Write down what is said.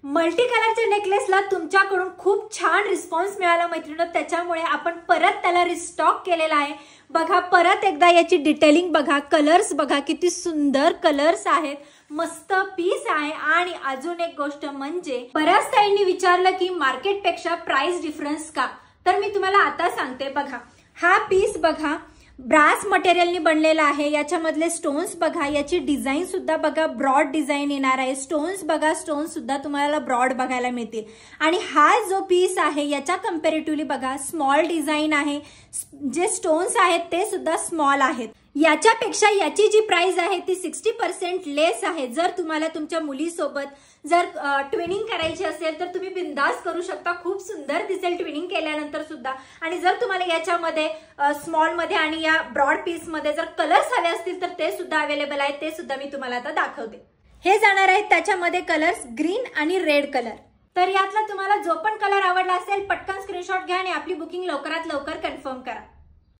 Multi कलरच्या नेकलेसला तुमच्याकडून खूप छान रिस्पॉन्स मिळाला मैत्रिणी, त्याच्यामुळे आपण परत त्याला रिस्टॉक केलेला आहे। बघा परत एकदा याची डिटेलिंग बघा, कलर्स बघा किती सुंदर कलर्स आहेत, मस्त पीस आहे। आणि अजून एक गोष्ट म्हणजे बऱ्याच ताईंनी विचारलं की मार्केटपेक्षा प्राइस डिफरन्स का, तर मी तुम्हाला आता सांगते। बघा हा पीस बघा ब्रास मटेरियलनी बनलेला आहे, याच्यामधले स्टोन्स बघा, याची डिझाईन सुद्धा बघा ब्रॉड डिझाईन येणार आहे, स्टोन्स बघा, स्टोन्स सुद्धा तुम्हाला ब्रॉड बघायला मिळतील। आणि हा जो पीस आहे याच्या कंपॅरेटिव्हली बघा स्मॉल डिझाईन आहे, जे स्टोन्स आहेत ते सुद्धा स्मॉल आहेत। याच्यापेक्षा याची जी प्राइस आहे ती 60% लेस आहे। जर तुम्हाला तुमच्या मुलीसोबत जर ट्विनिंग करायची असेल तर तुम्ही बिंदास करू शकता, खूप सुंदर दिसेल ट्विनिंग केल्यानंतर सुद्धा। आणि जर तुम्हाला याच्यामध्ये स्मॉल मध्ये आणि या ब्रॉड पीस मध्ये जर कलर्स हवे असतील तर ते सुद्धा अवेलेबल आहेत, ते सुद्धा मी तुम्हाला आता दाखवते। हे जाणार आहेत त्याच्यामध्ये कलर्स ग्रीन आणि रेड कलर। तर यातला तुम्हाला जो पण कलर आवडला असेल पटकन स्क्रीनशॉट घ्या आणि आपली बुकिंग लवकरात लवकर कन्फर्म करा।